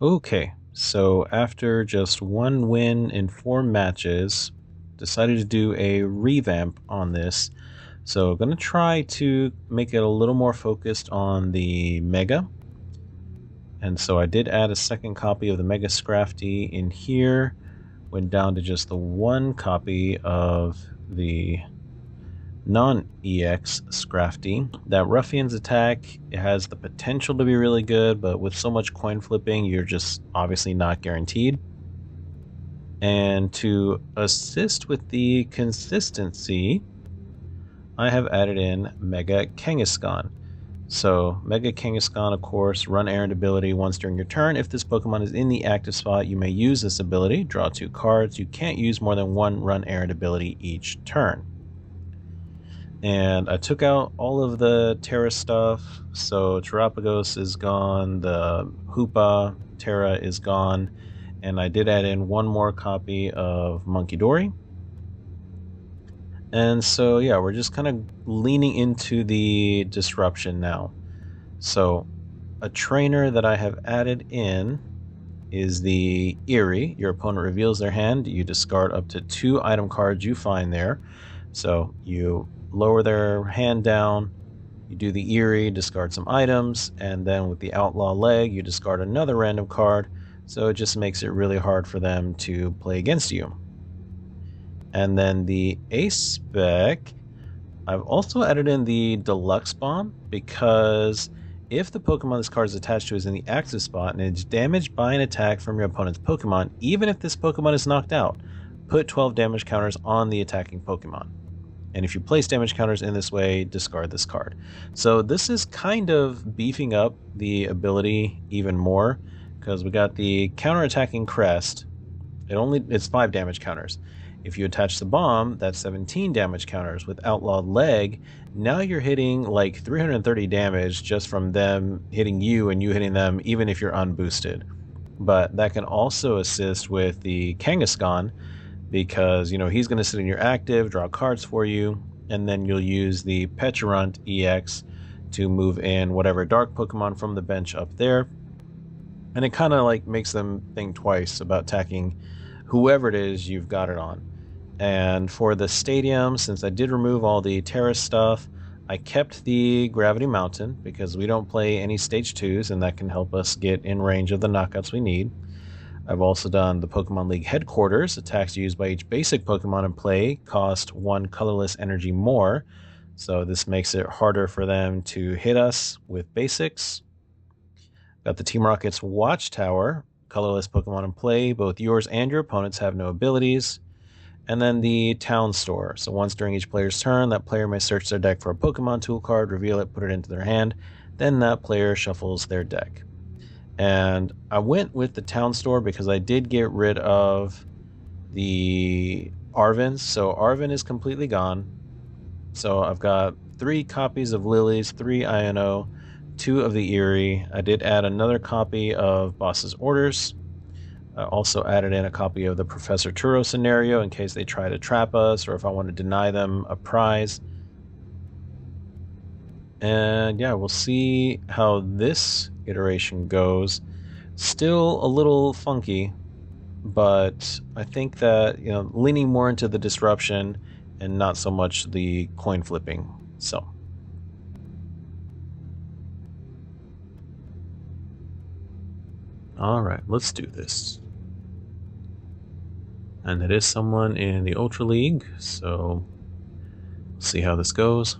Okay, so after just one win in 4 matches, decided to do a revamp on this. So gonna try to make it a little more focused on the Mega. And so I did add a second copy of the Mega Scrafty in here. Went down to just the one copy of the non-EX Scrafty. That Ruffian's attack, it has the potential to be really good, but with so much coin flipping, you're just obviously not guaranteed. And to assist with the consistency, I have added in Mega Kangaskhan. So, Mega Kangaskhan, of course, run errand ability once during your turn. If this Pokemon is in the active spot, you may use this ability. Draw 2 cards. You can't use more than one run errand ability each turn. And I took out all of the Terra stuff. So, Terapagos is gone. The Hoopa Terra is gone. And I did add in one more copy of Monkey Dory. And so, yeah, we're just kind of leaning into the disruption now. So, a trainer that I have added in is the Eerie. Your opponent reveals their hand. You discard up to 2 item cards you find there. So, you lower their hand down, you do the Eerie, discard some items, and then with the Outlaw leg, you discard another random card. So, it just makes it really hard for them to play against you. And then the Ace spec, I've also added in the Deluxe Bomb because if the Pokemon this card is attached to is in the active spot and it's damaged by an attack from your opponent's Pokemon, even if this Pokemon is knocked out, put 12 damage counters on the attacking Pokemon. And if you place damage counters in this way, discard this card. So this is kind of beefing up the ability even more because we got the counter-attacking Crest. It's 5 damage counters. If you attach the bomb, that's 17 damage counters. With Outlawed Leg, now you're hitting like 330 damage just from them hitting you and you hitting them, even if you're unboosted. But that can also assist with the Kangaskhan because, he's going to sit in your active, draw cards for you, and then you'll use the Pecharunt EX to move in whatever dark Pokemon from the bench up there. And it kind of like makes them think twice about attacking whoever it is you've got it on. And for the stadium, since I did remove all the Terra stuff, I kept the Gravity Mountain because we don't play any Stage 2s and that can help us get in range of the knockouts we need. I've also done the Pokemon League headquarters. Attacks used by each basic Pokemon in play cost 1 colorless energy more, so this makes it harder for them to hit us with basics. Got the Team Rocket's Watchtower. Colorless Pokemon in play, both yours and your opponents have no abilities. And then the Town Store. So once during each player's turn, that player may search their deck for a Pokemon tool card, reveal it, put it into their hand. Then that player shuffles their deck. And I went with the Town Store because I did get rid of the Arvins. So Arvin is completely gone. So I've got 3 copies of Lilies, 3 INO, 2 of the Eerie. I did add another copy of Boss's Orders. I also added in a copy of the Professor Turo scenario in case they try to trap us or if I want to deny them a prize. And yeah, we'll see how this iteration goes. Still a little funky, but I think that, leaning more into the disruption and not so much the coin flipping. So. All right, let's do this. And it is someone in the Ultra League, so we'll see how this goes.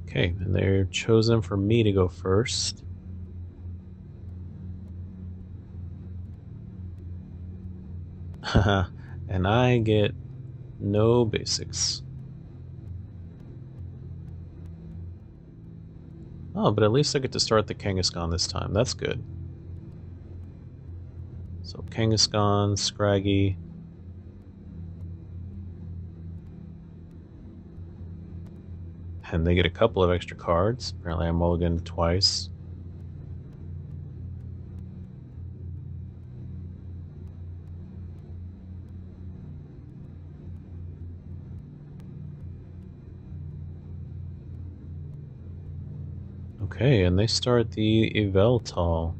Okay, and they're chosen for me to go first. Haha, and I get no basics. Oh, but at least I get to start the Kangaskhan this time. That's good. So Kangaskhan, Scraggy. And they get a couple of extra cards. Apparently I mulliganed twice. Okay, and they start the Eveltal.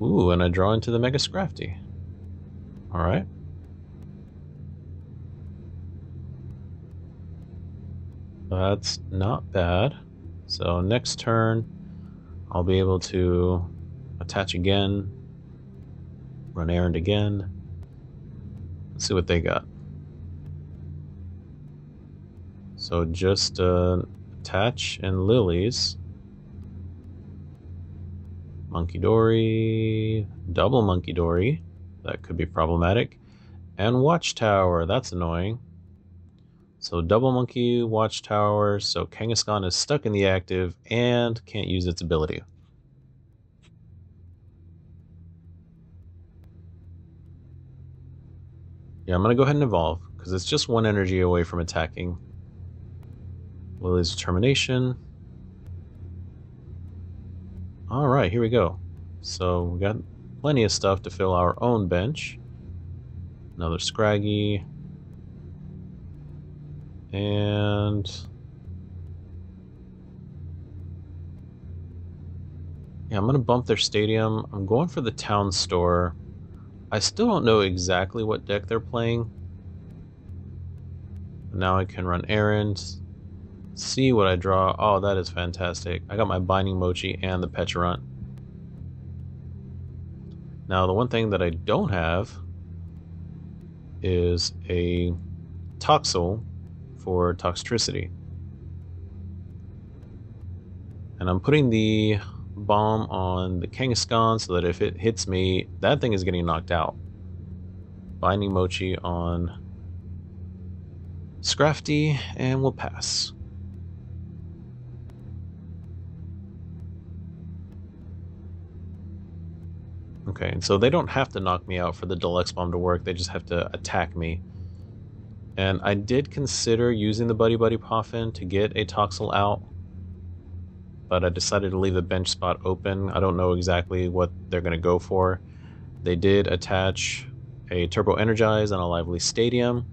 Ooh, and I draw into the Mega Scrafty. Alright. That's not bad. So next turn, I'll be able to attach again, run errand again. Let's see what they got. So just attach and lilies. Monkey Dory, double Monkey Dory. That could be problematic. And Watchtower, that's annoying. So double Monkey, Watchtower, so Kangaskhan is stuck in the active and can't use its ability. Yeah, I'm going to go ahead and evolve, because it's just one energy away from attacking. Lily's Determination. Alright, here we go. So we got plenty of stuff to fill our own bench. Another Scraggy. And yeah, I'm going to bump their stadium. I'm going for the town store. I still don't know exactly what deck they're playing. Now I can run errands. See what I draw. Oh, that is fantastic. I got my Binding Mochi and the Pecharunt. Now, the one thing that I don't have is a Toxel for Toxtricity. And I'm putting the bomb on the Kangaskhan so that if it hits me, that thing is getting knocked out. Binding Mochi on Scrafty, and we'll pass. Okay, and so they don't have to knock me out for the Deluxe Bomb to work, they just have to attack me. And I did consider using the Buddy Buddy Poffin to get a Toxel out, but I decided to leave the bench spot open. I don't know exactly what they're going to go for. They did attach a Turbo Energize and a Lively Stadium,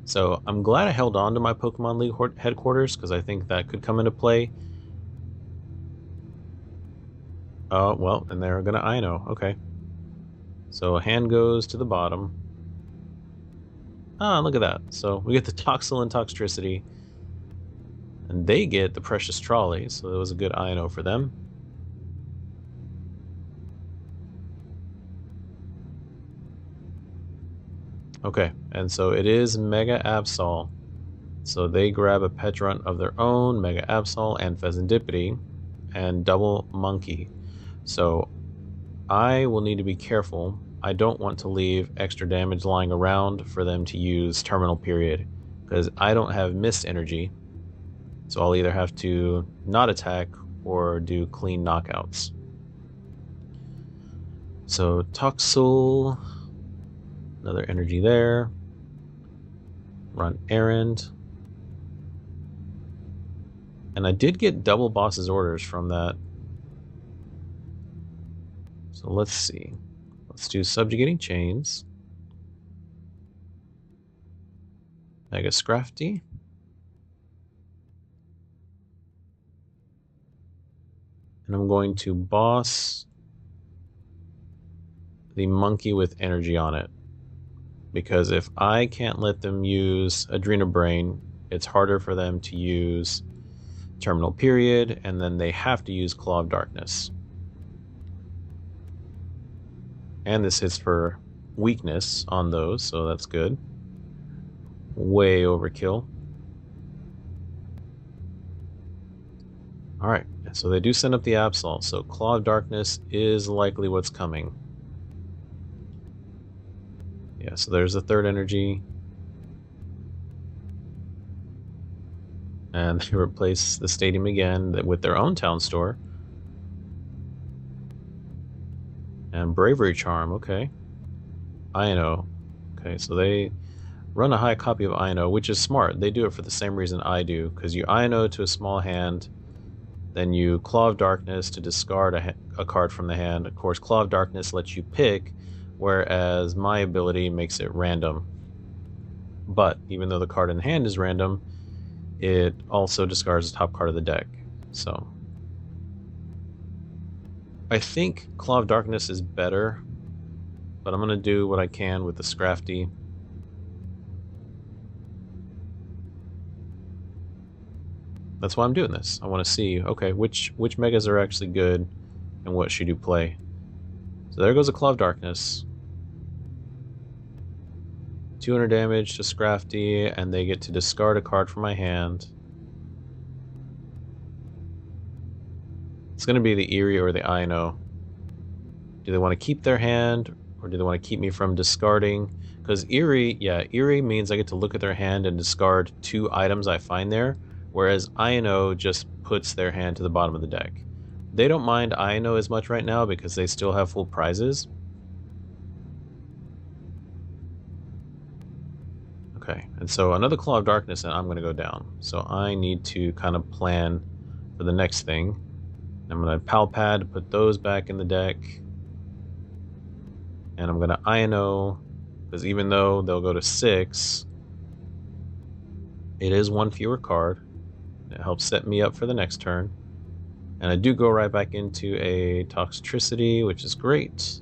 so I'm glad I held on to my Pokemon League headquarters, because I think that could come into play. Oh, well, and they're going to Ino. Okay. So a hand goes to the bottom. Ah, look at that. So we get the Toxel and Toxtricity. And they get the Precious Trolley, so it was a good Ino for them. Okay, and so it is Mega Absol. So they grab a Pecharunt of their own, Mega Absol and Pheasantipity, and double Monkey. So I will need to be careful. I don't want to leave extra damage lying around for them to use Terminal Period, because I don't have Mist Energy. So I'll either have to not attack or do clean knockouts. So Toxel, another energy there. Run errand. And I did get double boss's orders from that. So let's see. Let's do Subjugating Chains. Mega Scrafty. And I'm going to boss the monkey with energy on it. Because if I can't let them use Adrena Brain, it's harder for them to use Terminal Period, and then they have to use Claw of Darkness. And this hits for weakness on those, so that's good. Way overkill. Alright, so they do send up the Absol, so Claw of Darkness is likely what's coming. Yeah, so there's the third energy. And they replace the stadium again with their own town store. And Bravery Charm, okay. Ino. Okay, so they run a high copy of Ino, which is smart. They do it for the same reason I do, because you Ino to a small hand, then you Claw of Darkness to discard a card from the hand. Of course, Claw of Darkness lets you pick, whereas my ability makes it random. But even though the card in hand is random, it also discards the top card of the deck. So I think Claw of Darkness is better, but I'm going to do what I can with the Scrafty. That's why I'm doing this. I want to see, okay, which megas are actually good and what should you play. So there goes a Claw of Darkness. 200 damage to Scrafty, and they get to discard a card from my hand. It's going to be the Eerie or the Ino. Do they want to keep their hand, or do they want to keep me from discarding? Because Eerie, yeah, Eerie means I get to look at their hand and discard 2 items I find there, whereas Ino just puts their hand to the bottom of the deck. They don't mind Ino as much right now because they still have full prizes. Okay, and so another Claw of Darkness and I'm going to go down. So I need to kind of plan for the next thing. I'm going to Pal Pad, put those back in the deck. And I'm going to Ino, because even though they'll go to 6, it is 1 fewer card. It helps set me up for the next turn. And I do go right back into a Toxicity, which is great.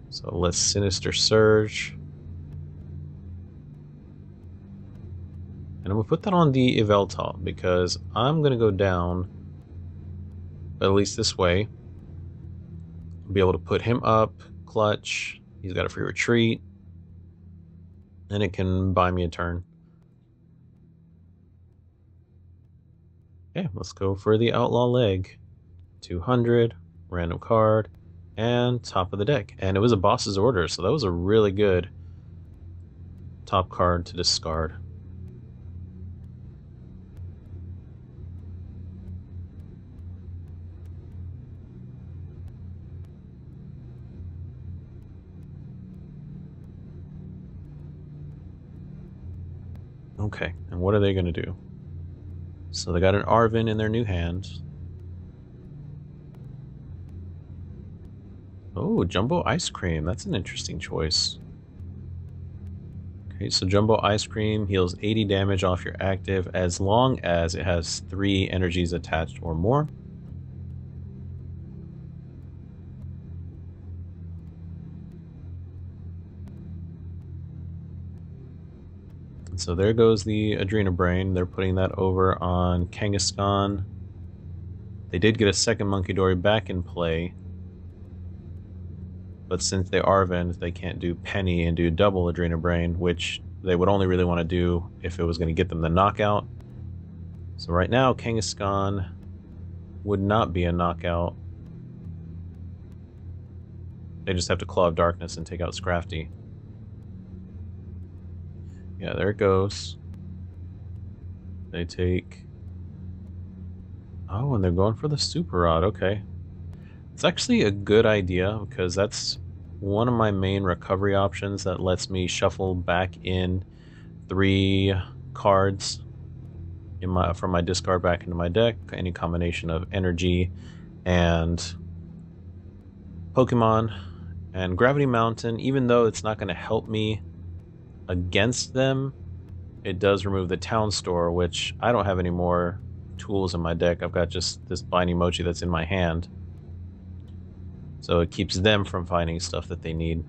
So let's Sinister Surge. And I'm going to put that on the Yveltal, because I'm going to go down, at least this way. Be able to put him up, clutch. He's got a free retreat. And it can buy me a turn. Okay, let's go for the Outlaw leg. 200, random card, and top of the deck. And it was a boss's order, so that was a really good top card to discard. Okay, and what are they going to do? So they got an Arvin in their new hand. Oh, Jumbo Ice Cream. That's an interesting choice. Okay, so Jumbo Ice Cream heals 80 damage off your active as long as it has 3 energies attached or more. So there goes the Adrenabrain. They're putting that over on Kangaskhan. They did get a second Monkey Dory back in play. But since they Arvin, they can't do Penny and do double Adrenabrain, which they would only really want to do if it was going to get them the knockout. So right now, Kangaskhan would not be a knockout. They just have to Claw of Darkness and take out Scrafty. Yeah, there it goes. They take... Oh, and they're going for the Super Rod. Okay. It's actually a good idea because that's one of my main recovery options that lets me shuffle back in 3 cards from my discard back into my deck. Any combination of energy and Pokemon. And Gravity Mountain, even though it's not going to help me against them, it does remove the Town Store, which I don't have any more tools in my deck. I've got just this Binding Mochi that's in my hand. So it keeps them from finding stuff that they need.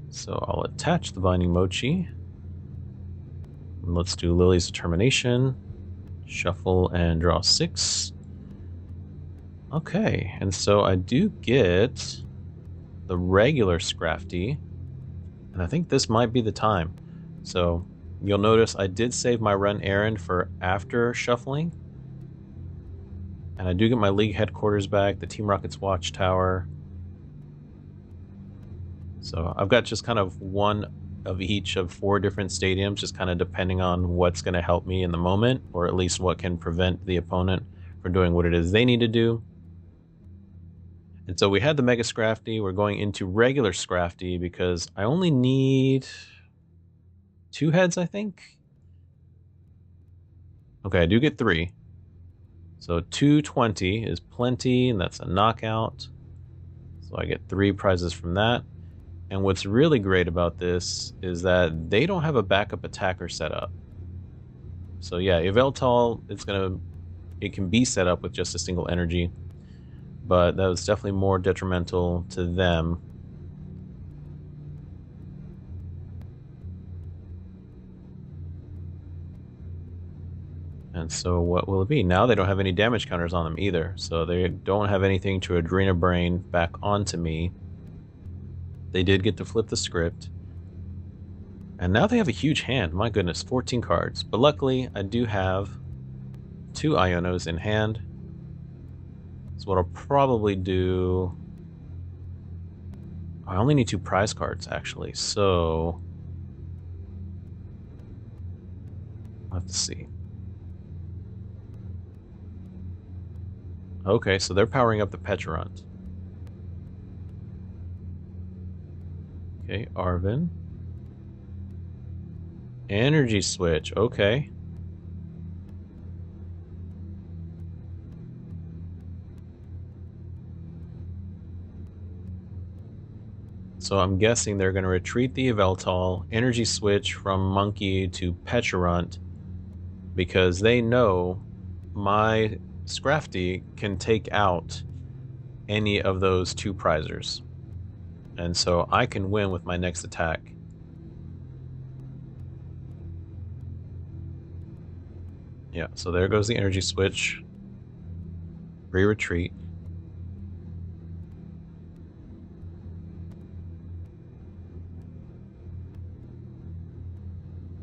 So I'll attach the Binding Mochi. And let's do Lily's Determination. Shuffle and draw 6. Okay, and so I do get the regular Scrafty, and I think this might be the time. So you'll notice I did save my run errand for after shuffling, and I do get my league headquarters back, the Team Rocket's watchtower. So I've got just kind of one of each of 4 different stadiums, just kind of depending on what's going to help me in the moment, or at least what can prevent the opponent from doing what it is they need to do. And so we had the Mega Scrafty. We're going into regular Scrafty because I only need 2 heads, I think. Okay, I do get 3. So 220 is plenty, and that's a knockout. So I get 3 prizes from that. And what's really great about this is that they don't have a backup attacker set up. So yeah, Yveltal, it's going to it can be set up with just a single energy, but that was definitely more detrimental to them. And so what will it be? Now they don't have any damage counters on them either, so they don't have anything to Adrena Brain back onto me. They did get to flip the script. And now they have a huge hand. My goodness, 14 cards. But luckily, I do have 2 Ionos in hand. So what I'll probably do... I only need 2 prize cards, actually. So... I'll have to see. Okay, so they're powering up the Petrarant. Okay, Arven. Energy switch, okay. So I'm guessing they're going to retreat the Yveltal, energy switch from Monkey to Petrarant, because they know my Scrafty can take out any of those 2 prizers. And so I can win with my next attack. Yeah, so there goes the energy switch. Re-retreat.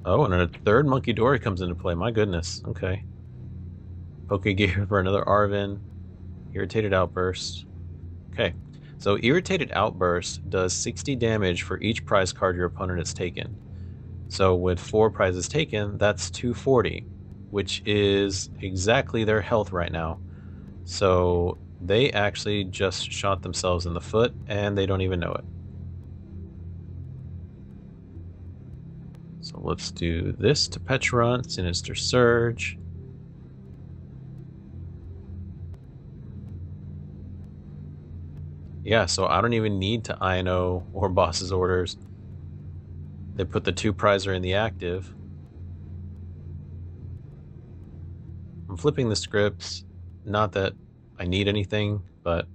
Oh, and a third Monkey Dory comes into play. My goodness. Okay. Pokegear for another Arven. Irritated Outburst. Okay. So Irritated Outburst does 60 damage for each prize card your opponent has taken. So with 4 prizes taken, that's 240, which is exactly their health right now. So they actually just shot themselves in the foot, and they don't even know it. So let's do this to Petrarant, Sinister Surge. Yeah, so I don't even need to Ino or Boss's Orders. They put the 2 prizer in the active. I'm flipping the scripts. Not that I need anything, but...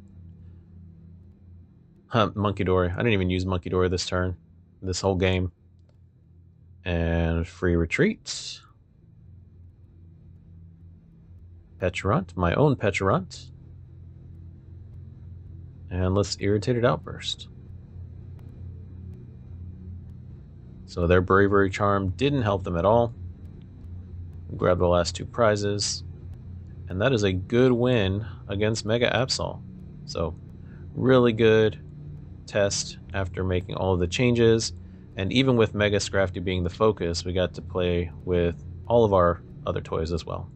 Monkey Dory. I didn't even use Monkey Dory this turn. This whole game. And free retreat. Petrarant. My own Petrarant. And let's Irritated Outburst. So their Bravery Charm didn't help them at all. Grab the last 2 prizes. And that is a good win against Mega Absol. So, really good test after making all of the changes. And even with Mega Scrafty being the focus, we got to play with all of our other toys as well.